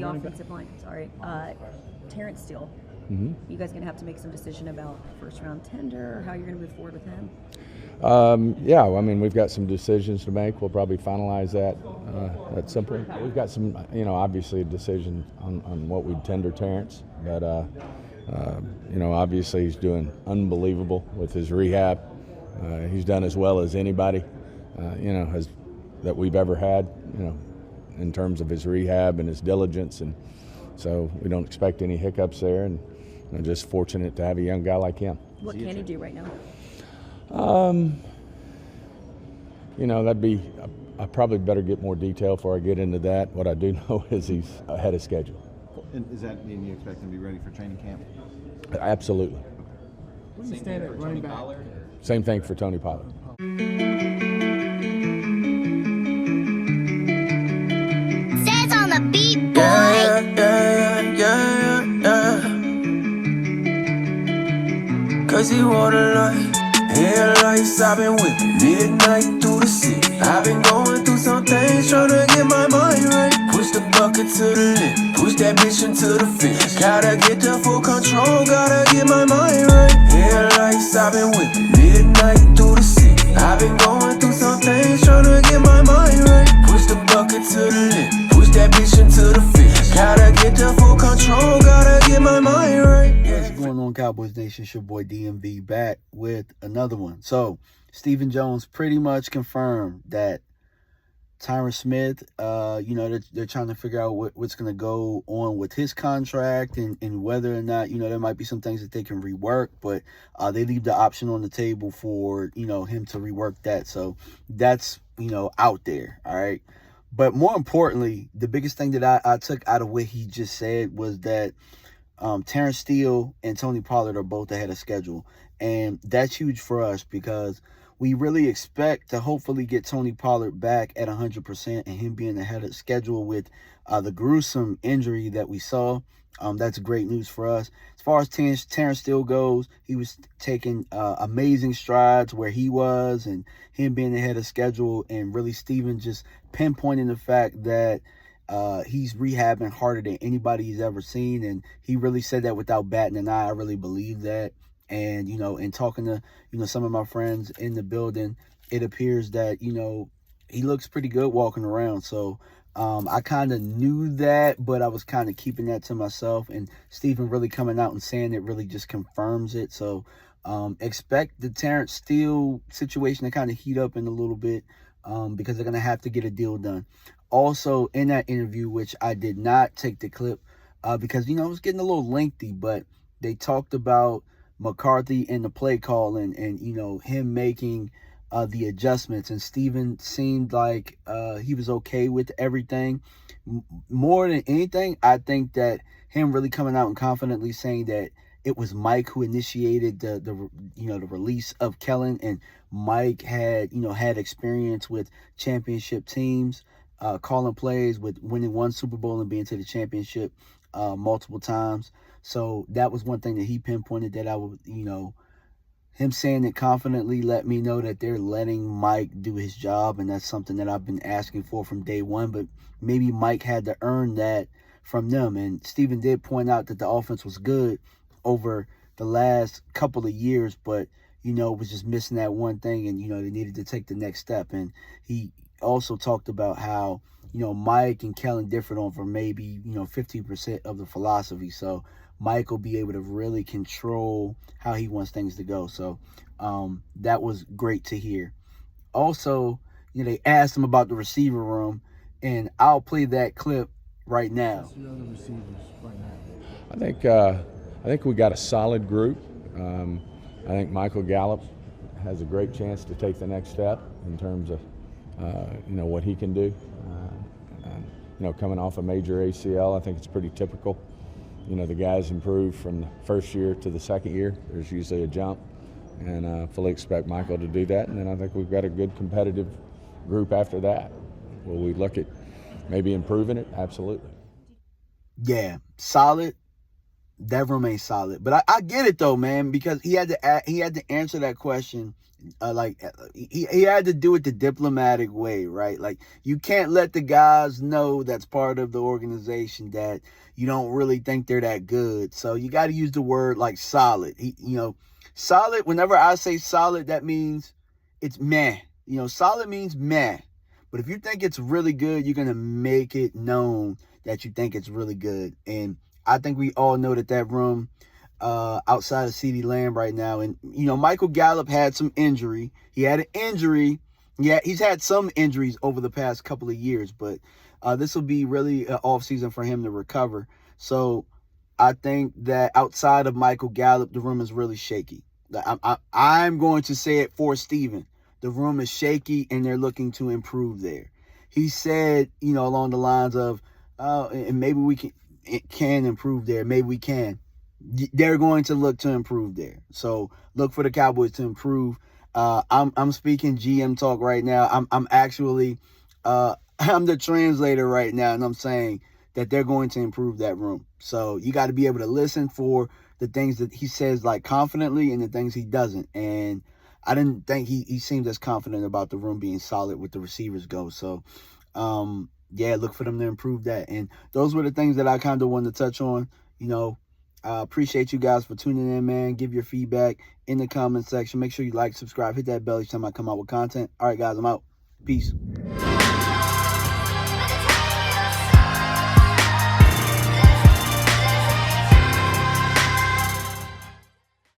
the offensive line. Sorry, Terence Steele. Mm-hmm. You guys going to have to make some decision about first round tender or how you're going to move forward with him? Yeah, I mean, we've got some decisions to make. We'll probably finalize that at some point. We've got some, obviously a decision on what we'd tender Terence, but obviously he's doing unbelievable with his rehab. He's done as well as anybody, that we've ever had, in terms of his rehab and his diligence, and so we don't expect any hiccups there, and I'm just fortunate to have a young guy like him. What can he do right now? That'd be, I probably better get more detail before I get into that. What I do know is he's ahead of schedule. And does that mean you expect him to be ready for training camp? Absolutely. Where do you stand at running back? Same thing for Tony Pollard. Says on the beat, boy. Yeah. Cause he wanna light. Headlights, I've been whipping midnight through the city. I've been going through some things, tryna get my mind right. Push the bucket to the limit, push that bitch into the finish. Gotta get the full control, gotta get my mind right. Headlights, I've been whipping midnight through the city. I've been going through some things, tryna get my mind right. Push the bucket to the limit, push that bitch into the finish. Gotta get the full control, gotta get my mind right. What's going on, Cowboys Nation? It's your boy DMV back with another one. So, Stephen Jones pretty much confirmed that Tyron Smith, they're trying to figure out what's going to go on with his contract and whether or not, there might be some things that they can rework, but they leave the option on the table for, him to rework that. So that's, out there. All right. But more importantly, the biggest thing that I took out of what he just said was that Terence Steele and Tony Pollard are both ahead of schedule. And that's huge for us because we really expect to hopefully get Tony Pollard back at 100% and him being ahead of schedule with the gruesome injury that we saw. That's great news for us. As far as Terence Steele goes, he was taking amazing strides where he was and him being ahead of schedule, and really Steven just pinpointing the fact that he's rehabbing harder than anybody he's ever seen, and he really said that without batting an eye. I really believe that. And, in talking to, some of my friends in the building, it appears that, he looks pretty good walking around. So I kind of knew that, but I was kind of keeping that to myself. And Stephen really coming out and saying it really just confirms it. So expect the Terence Steele situation to kind of heat up in a little bit because they're going to have to get a deal done. Also, in that interview, which I did not take the clip because, it was getting a little lengthy, but they talked about McCarthy and the play calling and him making the adjustments, and Steven seemed like he was okay with everything. More than anything, I think that him really coming out and confidently saying that it was Mike who initiated the release of Kellen, and Mike had experience with championship teams, calling plays, with winning one Super Bowl and being to the championship multiple times. So that was one thing that he pinpointed that I would, him saying it confidently let me know that they're letting Mike do his job, and that's something that I've been asking for from day one, but maybe Mike had to earn that from them. And Steven did point out that the offense was good over the last couple of years, but, was just missing that one thing, and, they needed to take the next step. And he also talked about how, Mike and Kellen differed on for maybe, 15% of the philosophy. So Mike will be able to really control how he wants things to go. So that was great to hear. Also, they asked him about the receiver room, and I'll play that clip right now. I think we got a solid group. I think Michael Gallup has a great chance to take the next step in terms of what he can do. Coming off a major ACL, I think it's pretty typical. The guys improve from the first year to the second year. There's usually a jump, and fully expect Michael to do that. And then I think we've got a good competitive group after that. Will we look at maybe improving it? Absolutely. Yeah, solid, that room ain't solid. But I get it though, man, because he had to answer that question. He had to do it the diplomatic way, right? Like, you can't let the guys know that's part of the organization that you don't really think they're that good. So you got to use the word like solid. Solid. Whenever I say solid, that means it's meh. Solid means meh. But if you think it's really good, you're gonna make it known that you think it's really good. And I think we all know that room outside of CeeDee Lamb right now. And, Michael Gallup had some injury. He had an injury. Yeah, he's had some injuries over the past couple of years, but this will be really an off season for him to recover. So I think that outside of Michael Gallup, the room is really shaky. I'm going to say it for Steven. The room is shaky and they're looking to improve there. He said, along the lines of, and maybe we can improve there. Maybe we can. They're going to look to improve there. So look for the Cowboys to improve. I'm speaking GM talk right now. I'm actually I'm the translator right now, and I'm saying that they're going to improve that room. So you got to be able to listen for the things that he says like confidently and the things he doesn't. And I didn't think he seemed as confident about the room being solid with the receivers go. So yeah, look for them to improve that. And those were the things that I kind of wanted to touch on. Appreciate you guys for tuning in, man. Give your feedback in the comment section. Make sure you like, subscribe, hit that bell each time I come out with content. All right, guys, I'm out. Peace.